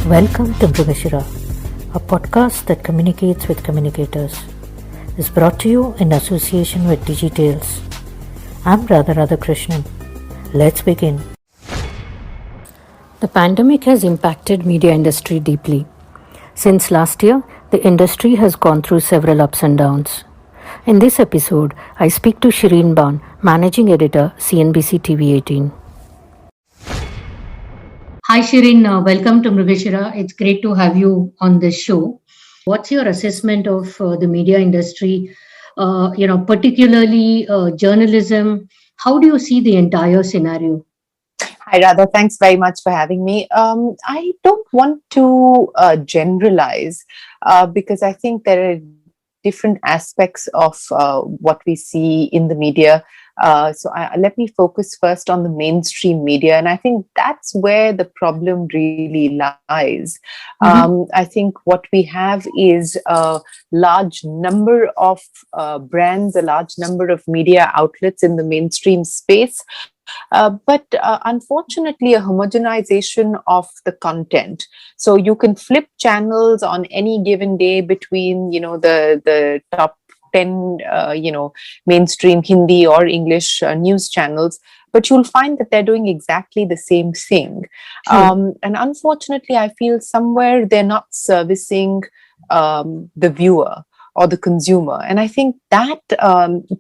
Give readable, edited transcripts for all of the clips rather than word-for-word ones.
Welcome to Mrugashira, a podcast that communicates with communicators. Is brought to you in association with Digitales. I'm Radha Radhakrishnan. Let's begin. The pandemic has impacted media industry deeply. Since last year, the industry has gone through several ups and downs. In this episode, I speak to Shireen Ban, Managing Editor, CNBC TV 18. Hi Shireen, welcome to Mrugashira. It's great to have you on this show. What's your assessment of the media industry, particularly journalism? How do you see the entire scenario? Hi, Radha. Thanks very much for having me. I don't want to generalize because I think there are different aspects of what we see in the media. Let me focus first on the mainstream media. And I think that's where the problem really lies. I think what we have is a large number of brands, a large number of media outlets in the mainstream space. But unfortunately, a homogenization of the content. So you can flip channels on any given day between, the top 10, mainstream Hindi or English news channels, but you'll find that they're doing exactly the same thing. And unfortunately, I feel somewhere they're not servicing the viewer or the consumer. And I think that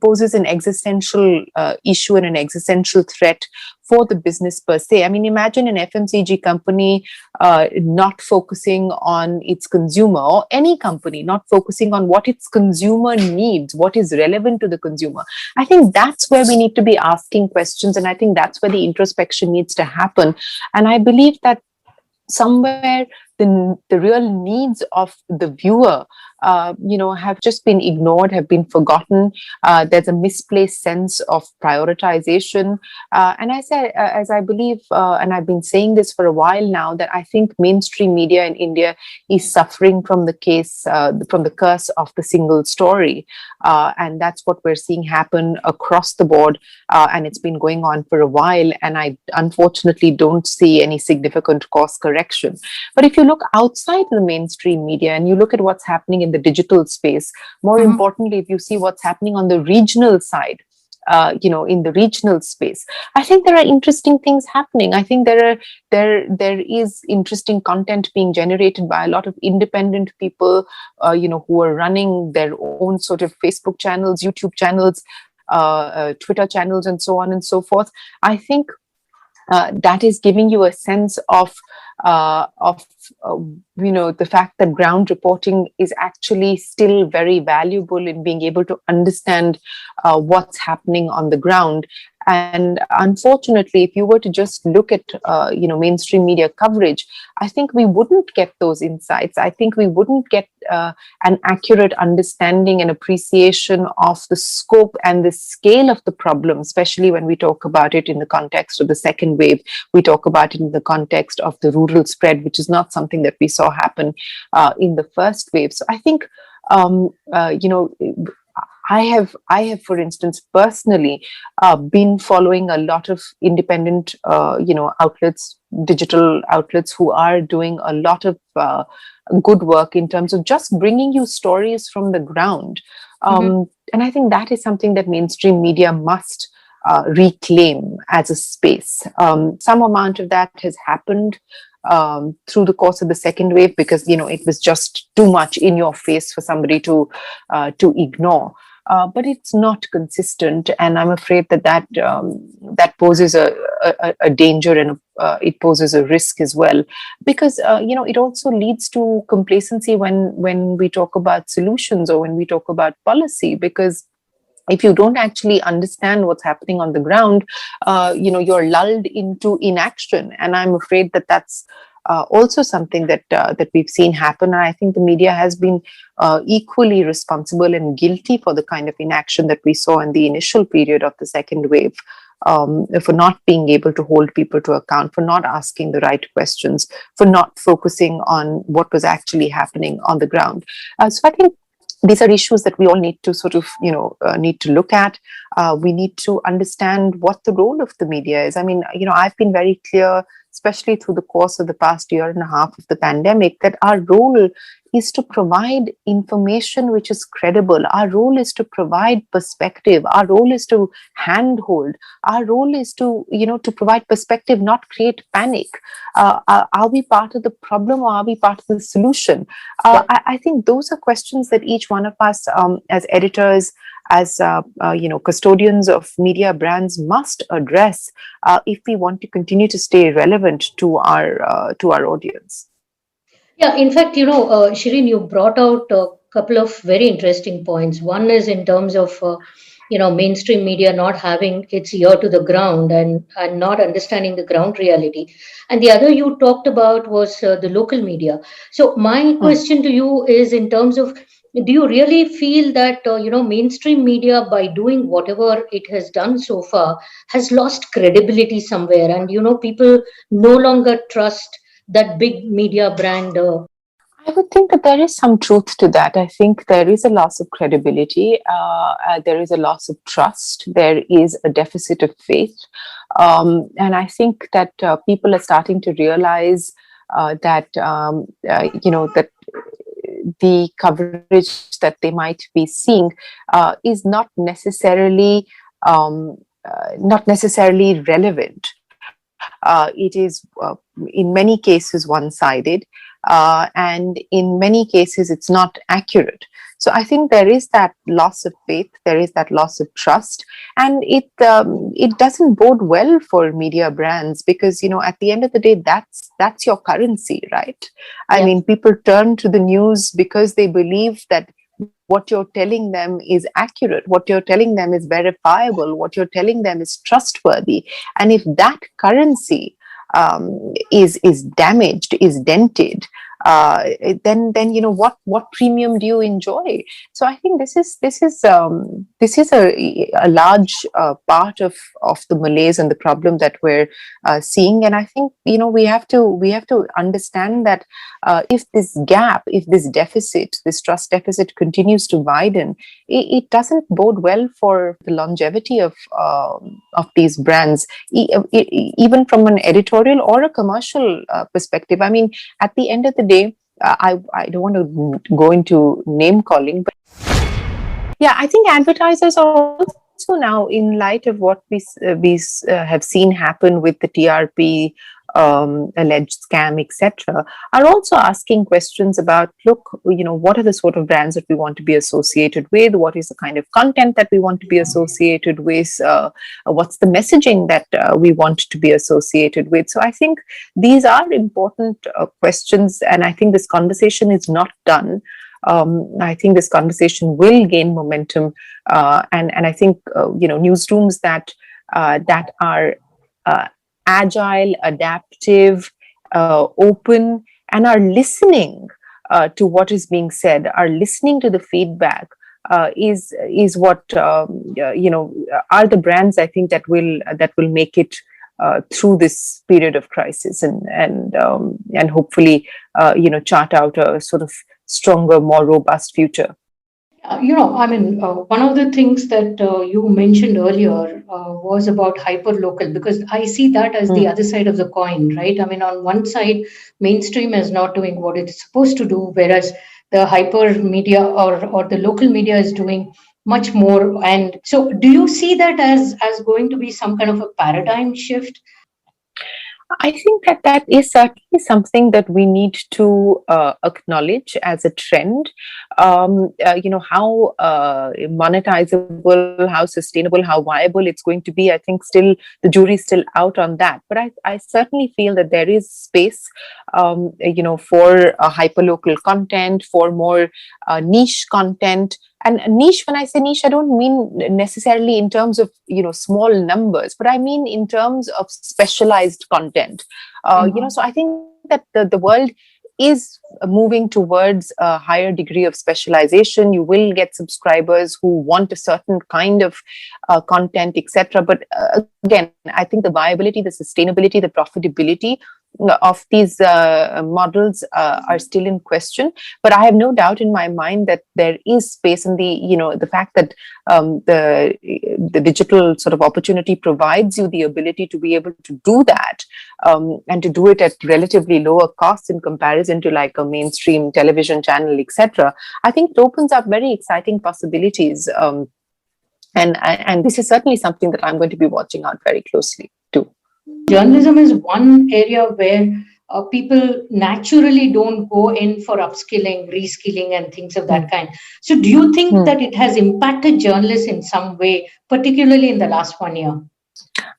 poses an existential issue and an existential threat for the business per se. I mean, imagine an FMCG company not focusing on its consumer, or any company not focusing on what its consumer needs, what is relevant to the consumer. I think that's where we need to be asking questions. And I think that's where the introspection needs to happen. And I believe that somewhere the real needs of the viewer have just been ignored, have been forgotten. There's a misplaced sense of prioritization. And as I believe, and I've been saying this for a while now, that I think mainstream media in India is suffering from the curse of the single story. And that's what we're seeing happen across the board. And it's been going on for a while. And I unfortunately don't see any significant course correction. But if you look outside the mainstream media and you look at what's happening in the digital space, more importantly, if you see what's happening on the regional side, in the regional space, I think there are interesting things happening. I think there is interesting content being generated by a lot of independent people, who are running their own sort of Facebook channels, YouTube channels, Twitter channels, and so on and so forth. I think that is giving you a sense of the fact that ground reporting is actually still very valuable in being able to understand what's happening on the ground. And unfortunately, if you were to just look at, mainstream media coverage, I think we wouldn't get those insights. I think we wouldn't get an accurate understanding and appreciation of the scope and the scale of the problem, especially when we talk about it in the context of the second wave. We talk about it in the context of the rural spread, which is not something that we saw happen in the first wave. So I think, I have, for instance, personally been following a lot of independent, outlets, digital outlets who are doing a lot of good work in terms of just bringing you stories from the ground. And I think that is something that mainstream media must reclaim as a space. Some amount of that has happened through the course of the second wave because, it was just too much in your face for somebody to ignore. But it's not consistent, and I'm afraid that poses a danger, and it poses a risk as well, because it also leads to complacency when we talk about solutions or when we talk about policy, because if you don't actually understand what's happening on the ground, you're lulled into inaction, and I'm afraid that that's also something that we've seen happen. And I think the media has been equally responsible and guilty for the kind of inaction that we saw in the initial period of the second wave, for not being able to hold people to account, for not asking the right questions, for not focusing on what was actually happening on the ground. So I think these are issues that we all need to sort of, need to look at. We need to understand what the role of the media is. I mean, I've been very clear especially through the course of the past year and a half of the pandemic, that our role is to provide information which is credible. Our role is to provide perspective. Our role is to handhold. Our role is to, to provide perspective, not create panic. Are we part of the problem, or are we part of the solution? I think those are questions that each one of us, as editors, as custodians of media brands, must address if we want to continue to stay relevant to our audience. Yeah, in fact, Shireen, you brought out a couple of very interesting points. One is in terms of, mainstream media not having its ear to the ground and not understanding the ground reality. And the other you talked about was the local media. So my question to you is in terms of, do you really feel that, mainstream media, by doing whatever it has done so far, has lost credibility somewhere? And, people no longer trust that big media brand? I would think that there is some truth to that. I think there is a loss of credibility. There is a loss of trust. There is a deficit of faith. And I think that people are starting to realize that the coverage that they might be seeing is not necessarily relevant. It is in many cases one-sided, and in many cases it's not accurate. So I think there is that loss of faith, there is that loss of trust, and it doesn't bode well for media brands, because at the end of the day, that's your currency, right? I mean, people turn to the news because they believe that what you're telling them is accurate, what you're telling them is verifiable, what you're telling them is trustworthy. And if that currency is damaged, is dented, then what premium do you enjoy? So I think this is a large part of the malaise and the problem that we're seeing. And I think we have to understand that if this gap, if this deficit, this trust deficit continues to widen, it doesn't bode well for the longevity of these brands, even from an editorial or a commercial perspective. I mean, at the end of the day, I don't want to go into name calling, but yeah, I think advertisers are also now, in light of what we have seen happen with the TRP, alleged scam, etc., are also asking questions about, look, what are the sort of brands that we want to be associated with? What is the kind of content that we want to be associated with? What's the messaging that we want to be associated with? So I think these are important questions, and I think this conversation is not done. I think this conversation will gain momentum, and I think newsrooms that are agile, adaptive, open, and are listening to what is being said, are listening to the feedback, is what are the brands, I think, that will make it through this period of crisis, and hopefully chart out a sort of stronger, more robust future. One of the things that you mentioned earlier was about hyper-local, because I see that as the other side of the coin, right? I mean, on one side, mainstream is not doing what it's supposed to do, whereas the hyper media or the local media is doing much more. And so do you see that as going to be some kind of a paradigm shift? I think that is certainly something that we need to acknowledge as a trend. How monetizable, how sustainable, how viable it's going to be, I think still the jury's still out on that. But I certainly feel that there is space, for hyperlocal content, for more niche content. And niche, when I say niche, I don't mean necessarily in terms of small numbers, but I mean in terms of specialized content. So I think that the world is moving towards a higher degree of specialization. You will get subscribers who want a certain kind of content, etc. But again, I think the viability, the sustainability, the profitability models are still in question, but I have no doubt in my mind that there is space, and the fact that the digital sort of opportunity provides you the ability to be able to do that, and to do it at relatively lower costs in comparison to like a mainstream television channel, etc. I think it opens up very exciting possibilities, and this is certainly something that I'm going to be watching out very closely too. Journalism is one area where people naturally don't go in for upskilling, reskilling, and things of that kind. So, do you think that it has impacted journalists in some way, particularly in the last 1 year?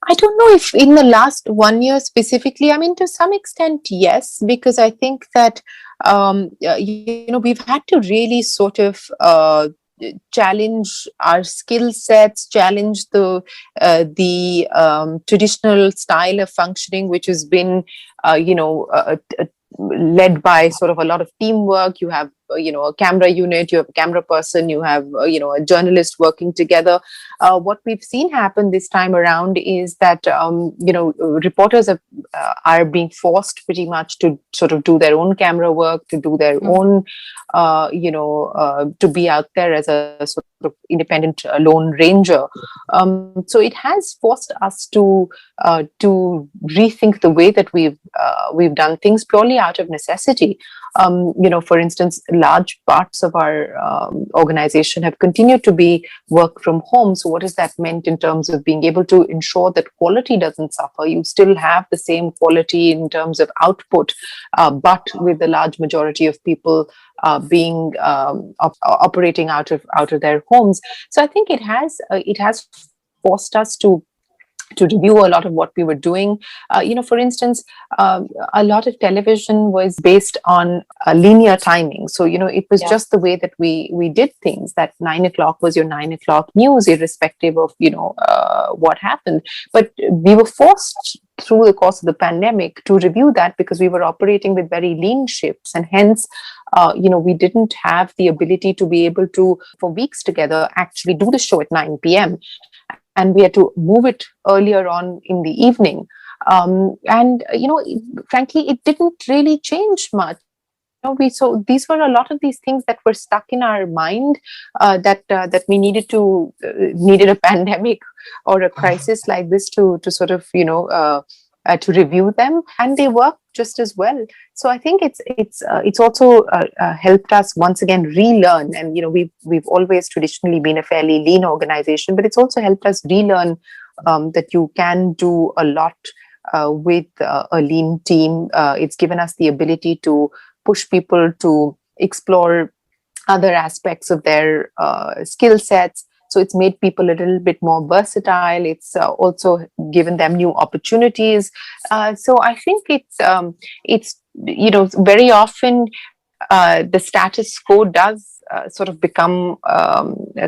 I don't know if in the last 1 year specifically. I mean, to some extent, yes, because I think that we've had to really sort of challenge our skill sets, challenge the traditional style of functioning, which has been led by sort of a lot of teamwork. You have a camera unit, you have a camera person, you have a journalist working together. What we've seen happen this time around is that reporters are being forced pretty much to sort of do their own camera work, to do their own to be out there as a sort of independent lone ranger. So it has forced us to rethink the way that we've done things purely out of necessity. For instance, large parts of our organization have continued to be work from home. So what has that meant in terms of being able to ensure that quality doesn't suffer? You still have the same quality in terms of output, but with the large majority of people being operating out of their homes. So I think it has forced us to review a lot of what we were doing. For instance, a lot of television was based on linear timing. So, it was just the way that we did things, that 9 o'clock was your 9 o'clock news, irrespective of, what happened. But we were forced through the course of the pandemic to review that, because we were operating with very lean shifts, and hence, we didn't have the ability to be able to, for weeks together, actually do the show at 9 p.m. And we had to move it earlier on in the evening. Frankly, it didn't really change much. So these were a lot of these things that were stuck in our mind, that we needed a pandemic or a crisis like this to sort of to review them, and they work just as well. So I think it's also helped us once again relearn, and we've always traditionally been a fairly lean organization, but it's also helped us relearn that you can do a lot with a lean team. It's given us the ability to push people to explore other aspects of their skill sets. So it's made people a little bit more versatile. It's also given them new opportunities. So I think it's very often the status quo does sort of become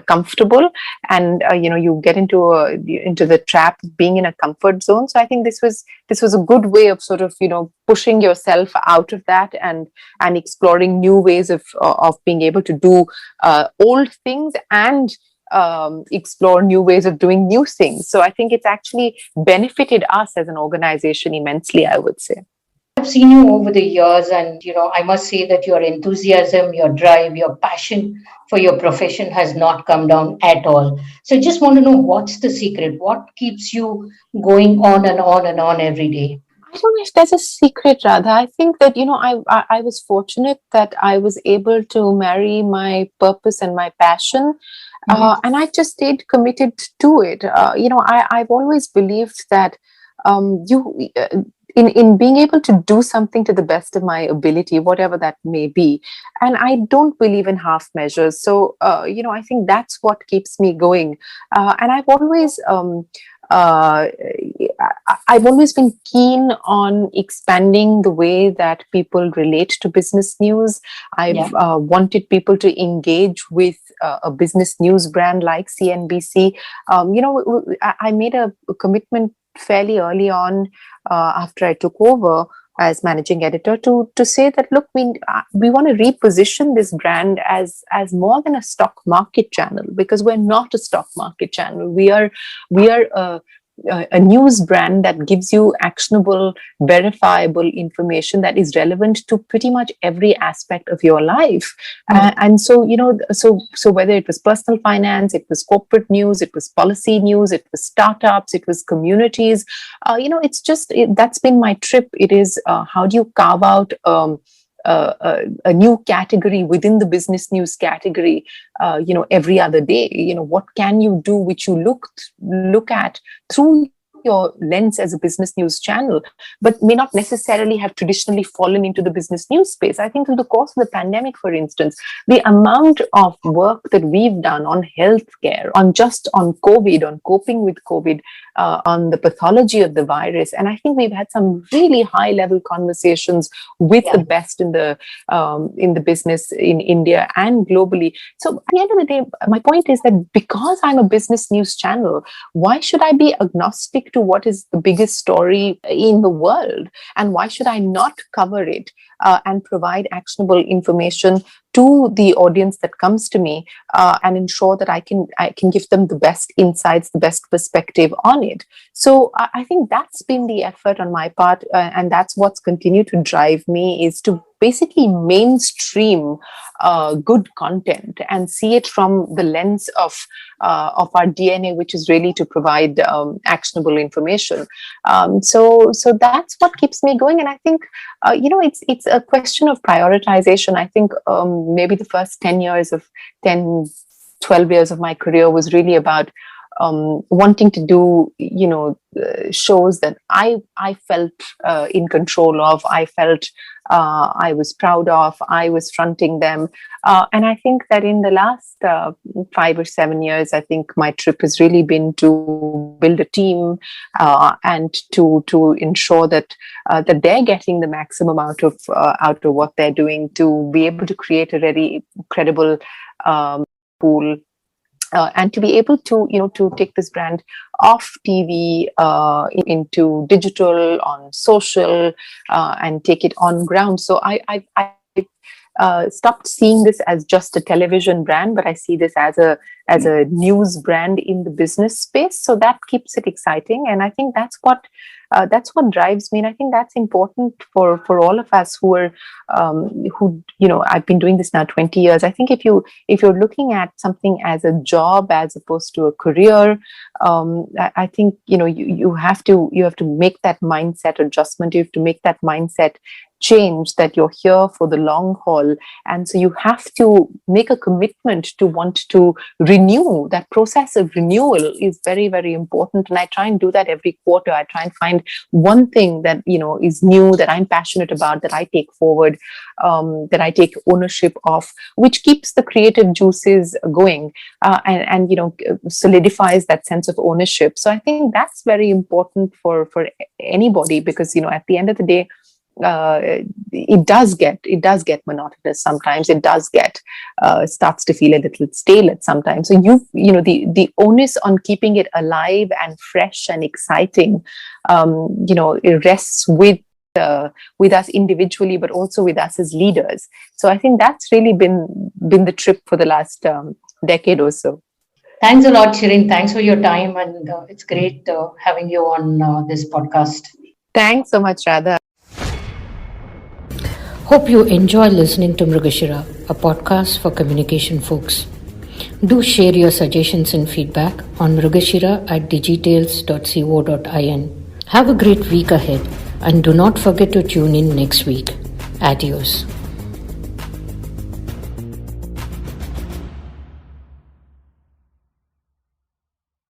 comfortable, and you get into the trap of being in a comfort zone. So I think this was a good way of sort of pushing yourself out of that and exploring new ways of being able to do old things and explore new ways of doing new things. So I think it's actually benefited us as an organization immensely, I would say. I've seen you over the years, and I must say that your enthusiasm, your drive, your passion for your profession has not come down at all. So I just want to know, what's the secret? What keeps you going on and on and on every day? I don't know if there's a secret, Radha. I think that I was fortunate that I was able to marry my purpose and my passion. And I just stayed committed to it. I've always believed that in being able to do something to the best of my ability, whatever that may be. And I don't believe in half measures. So, I think that's what keeps me going. And I've always been keen on expanding the way that people relate to business news. I've wanted people to engage with a business news brand like CNBC. I made a commitment fairly early on after I took over as managing editor to say that, look, we want to reposition this brand as more than a stock market channel, because we're not a stock market channel. We are a news brand that gives you actionable, verifiable information that is relevant to pretty much every aspect of your life. And so, so whether it was personal finance, it was corporate news, it was policy news, it was startups, it was communities, it's just, that's been my trip. It is, how do you carve out a new category within the business news category, every other day? What can you do which you look at through your lens as a business news channel, but may not necessarily have traditionally fallen into the business news space? I think through the course of the pandemic, for instance, the amount of work that we've done on healthcare, on COVID, on coping with COVID, on the pathology of the virus, and I think we've had some really high-level conversations with the best in the business in India and globally. So at the end of the day, my point is that because I'm a business news channel, why should I be agnostic to what is the biggest story in the world, and why should I not cover it and provide actionable information to the audience that comes to me, and ensure that I can give them the best insights, the best perspective on it? So I think that's been the effort on my part, and that's what's continued to drive me, is to basically mainstream good content and see it from the lens of our DNA, which is really to provide actionable information. So that's what keeps me going. And I think it's a question of prioritization. I think maybe the first 12 years of my career was really about wanting to do, shows that I felt in control of, I felt I was proud of, I was fronting them. And I think that in the last 5 or 7 years, I think my trip has really been to build a team and to ensure that they're getting the maximum out of what they're doing, to be able to create a very credible pool. And to be able to, to take this brand off TV into digital, on social, and take it on ground. So I stopped seeing this as just a television brand, but I see this as a news brand in the business space. So that keeps it exciting, and I think that's what drives me. And I think that's important for all of us who are I've been doing this now 20 years. I think if you're looking at something as a job as opposed to a career, I think you have to make that mindset adjustment. You have to make that mindset change, that you're here for the long haul, and so you have to make a commitment to want to renew. That process of renewal is very, very important, and I try and do that every quarter. I try and find one thing that is new, that I'm passionate about, that I take forward, that I take ownership of, which keeps the creative juices going, and solidifies that sense of ownership. So I think that's very important for anybody, because at the end of the day, it does get monotonous sometimes. It does get starts to feel a little stale at sometimes. So the onus on keeping it alive and fresh and exciting, it rests with us individually, but also with us as leaders. So I think that's really been the trip for the last decade or so. Thanks a lot, Shirin. Thanks for your time, and it's great having you on this podcast. Thanks so much, Radha. Hope you enjoy listening to Mrugashira, a podcast for communication folks. Do share your suggestions and feedback on mrugashira@digitales.co.in. Have a great week ahead, and do not forget to tune in next week. Adios.